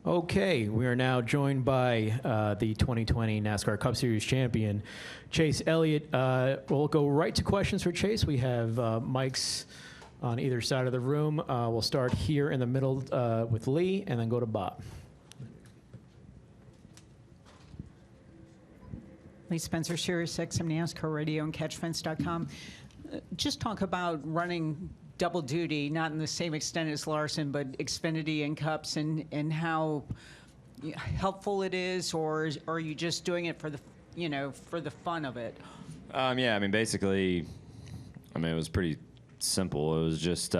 Okay, we are now joined by the 2020 NASCAR Cup Series champion, Chase Elliott. We'll go right to questions for Chase. We have mics on either side of the room. We'll start here in the middle with Lee and then go to Bob. Lee Spencer, Sirius XM NASCAR Radio and CatchFence.com. Just talk about running double duty, not in the same extent as Larson, but Xfinity and Cups, and how helpful it is, or are you just doing it for the, for the fun of it? Yeah, I mean, basically, it was pretty simple. It was just,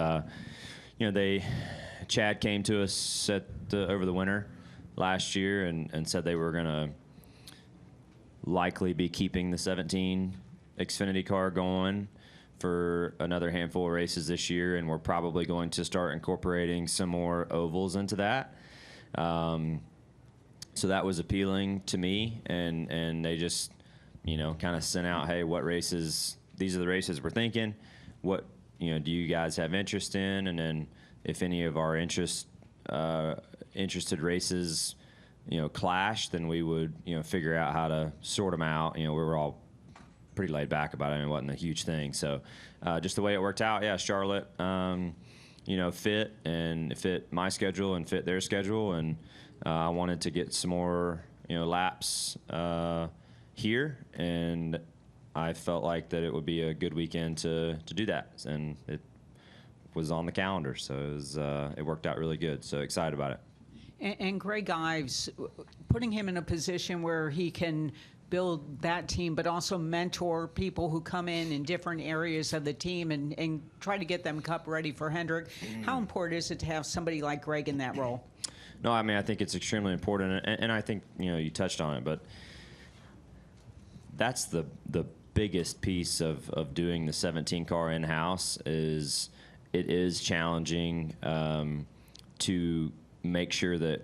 Chad came to us over the winter last year and said they were going to likely be keeping the 17 Xfinity car going for another handful of races this year, and we're probably going to start incorporating some more ovals into that. So that was appealing to me, and they just, kind of sent out, hey, what races, these are the races we're thinking. What, do you guys have interest in? And then if any of our interested races, clash, then we would, figure out how to sort them out. We were all pretty laid back about it, and it wasn't a huge thing. So just the way it worked out, yeah, Charlotte, fit my schedule and fit their schedule, and I wanted to get some more, laps here, and I felt like that it would be a good weekend to do that, and it was on the calendar, so it worked out really good. So excited about it. And Greg Ives, putting him in a position where he can build that team, but also mentor people who come in different areas of the team and try to get them Cup ready for Hendrick. How important is it to have somebody like Greg in that role? No, I think it's extremely important, and I think, you touched on it, but that's the biggest piece of doing the 17 car in-house is it is challenging to make sure that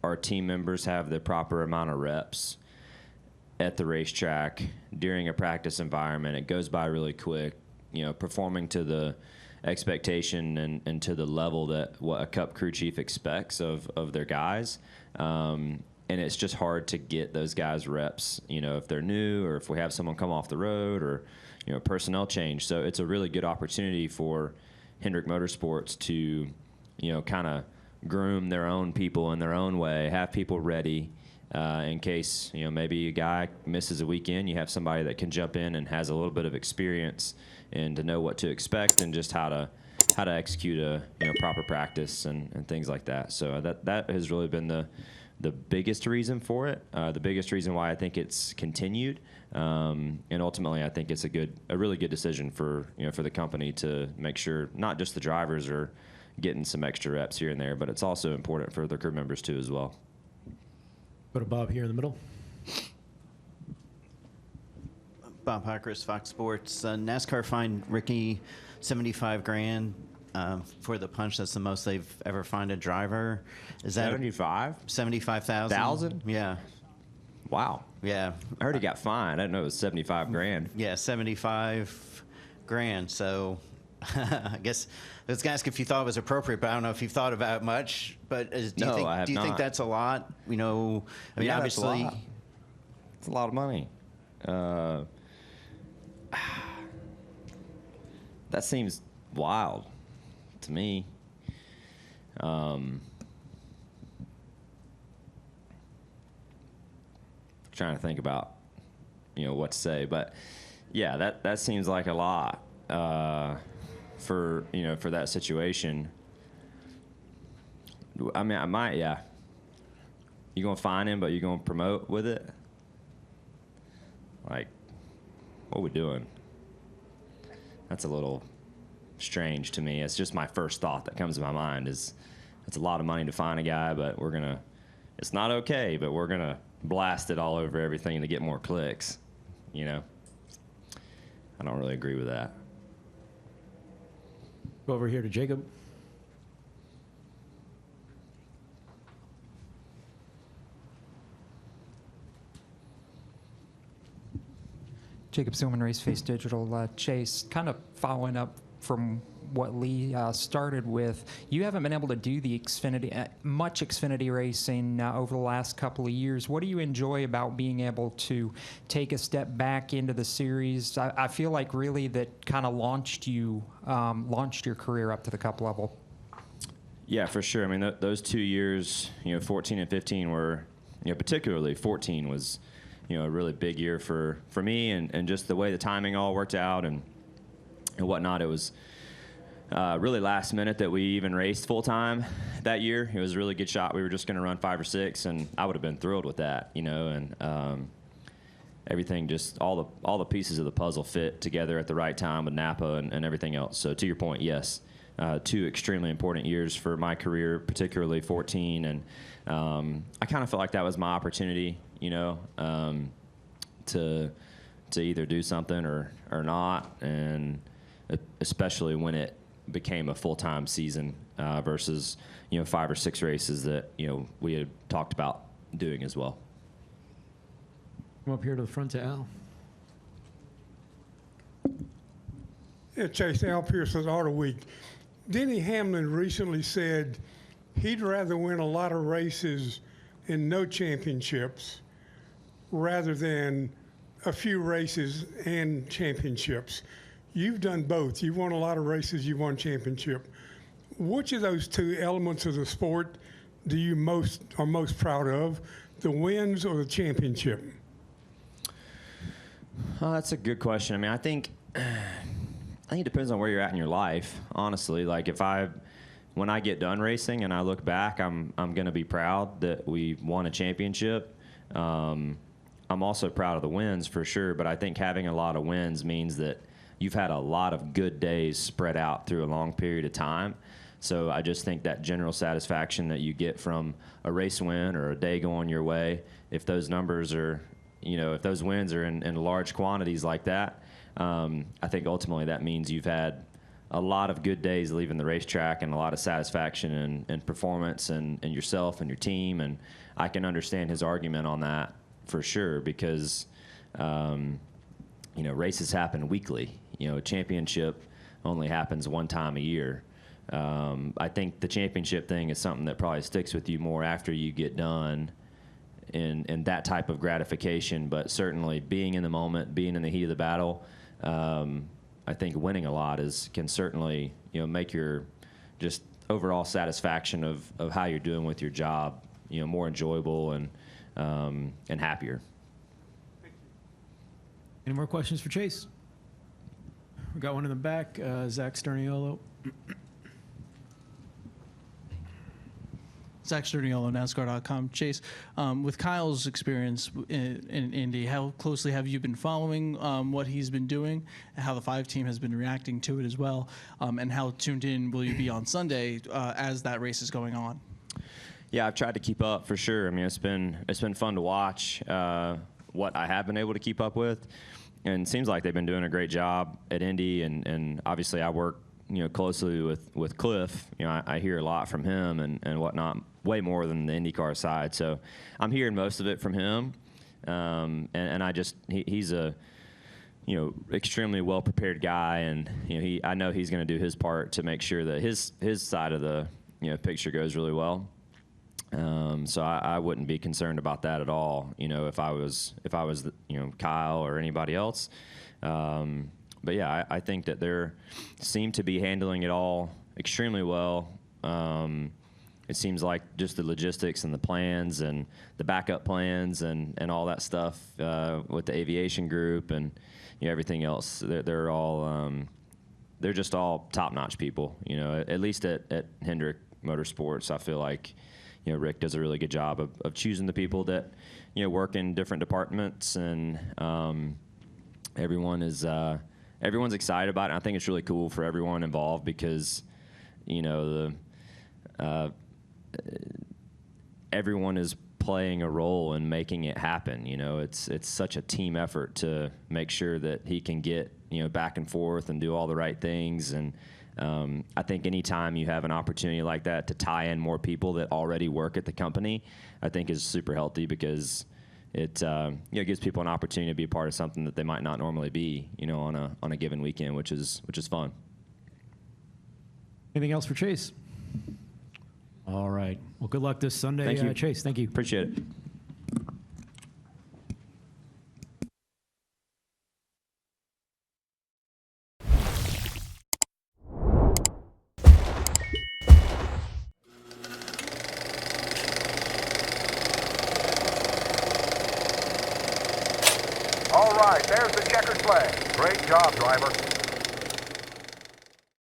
our team members have the proper amount of reps at the racetrack during a practice environment. It goes by really quick, performing to the expectation and to the level that what a Cup crew chief expects of their guys. And it's just hard to get those guys reps, if they're new or if we have someone come off the road or, personnel change. So it's a really good opportunity for Hendrick Motorsports to, kind of groom their own people in their own way, have people ready in case, maybe a guy misses a weekend. You have somebody that can jump in and has a little bit of experience and to know what to expect and just how to execute a proper practice and things like that. So that has really been the biggest reason for it, the biggest reason why I think it's continued, and ultimately I think it's a really good decision for for the company to make sure not just the drivers are getting some extra reps here and there, but it's also important for the crew members too as well. Go to Bob here in the middle. Bob Hockris, Fox Sports. NASCAR fined Ricky $75,000 for the punch. That's the most they've ever fined a driver. Is that 75? 75,000. 1,000? Yeah. Wow. Yeah. I heard he got fined. I didn't know it was $75,000. Yeah, $75,000. So I guess I was going to ask if you thought it was appropriate, but I don't know if you've thought about it much. But do you think that's a lot? Yeah, obviously, it's a lot of money. That seems wild to me. Trying to think about what to say, but yeah, that seems like a lot for for that situation. I might, yeah. You gonna fine him, but you gonna promote with it? Like, what we doing? That's a little strange to me. It's just my first thought that comes to my mind is it's a lot of money to fine a guy, but it's not okay, but we're gonna blast it all over everything to get more clicks. I don't really agree with that. Go over here to Jacob. Jacob Zillman, Race Face Digital. Chase, kind of following up from what Lee started with, you haven't been able to do the much Xfinity racing over the last couple of years. What do you enjoy about being able to take a step back into the series? I feel like really that kind of launched your career up to the Cup level. Yeah, for sure. I mean, those 2 years, 14 and 15 were, particularly 14 was, a really big year for me, and just the way the timing all worked out and whatnot. It was really last minute that we even raced full time that year. It was a really good shot. We were just going to run 5 or 6, and I would have been thrilled with that, and everything, just all the pieces of the puzzle fit together at the right time with Napa and everything else. So to your point, yes, 2 extremely important years for my career, particularly 14, and I kind of felt like that was my opportunity, to either do something or not, and especially when it became a full-time season versus 5 or 6 races that we had talked about doing as well. Come up here to the front to Al. Yeah, Chase, Al Pierce with Auto Week. Denny Hamlin recently said he'd rather win a lot of races and no championships rather than a few races and championships. You've done both. You've won a lot of races. You've won championship. Which of those 2 elements of the sport do you are most proud of, the wins or the championship? That's a good question. I mean, I think it depends on where you're at in your life, honestly. Like when I get done racing and I look back, I'm going to be proud that we won a championship. I'm also proud of the wins for sure, but I think having a lot of wins means that you've had a lot of good days spread out through a long period of time. So I just think that general satisfaction that you get from a race win or a day going your way, if those numbers are, if those wins are in large quantities like that, I think ultimately that means you've had a lot of good days leaving the racetrack and a lot of satisfaction and performance and yourself and your team. And I can understand his argument on that for sure, because races happen weekly. A championship only happens one time a year. I think the championship thing is something that probably sticks with you more after you get done in that type of gratification. But certainly being in the moment, being in the heat of the battle, I think winning a lot can certainly make your just overall satisfaction of how you're doing with your job more enjoyable and happier. Any more questions for Chase? We got one in the back, Zach Sterniolo. Zach Sterniolo, NASCAR.com. Chase, with Kyle's experience in Indy, how closely have you been following what he's been doing, and how the 5 team has been reacting to it as well, and how tuned in will you be on Sunday as that race is going on? Yeah, I've tried to keep up for sure. I mean, it's been fun to watch what I have been able to keep up with, and it seems like they've been doing a great job at Indy, and obviously I work closely with Cliff. I hear a lot from him and whatnot, way more than the IndyCar side. So I'm hearing most of it from him, and he's a extremely well prepared guy, and I know he's going to do his part to make sure that his side of the picture goes really well. So I wouldn't be concerned about that at all. If I was Kyle or anybody else. But yeah, I think that they seem to be handling it all extremely well. It seems like just the logistics and the plans and the backup plans and all that stuff with the aviation group and everything else. They're all they're just all top-notch people. At least at Hendrick Motorsports, I feel like Rick does a really good job of choosing the people that work in different departments, and everyone's excited about it. I think it's really cool for everyone involved because everyone is playing a role in making it happen. It's such a team effort to make sure that he can get back and forth and do all the right things. And I think anytime you have an opportunity like that to tie in more people that already work at the company, I think is super healthy because it gives people an opportunity to be a part of something that they might not normally be, on a given weekend, which is fun. Anything else for Chase? All right. Well, good luck this Sunday, Thank you. Chase. Thank you. Appreciate it. All right, there's the checkered flag. Great job, driver.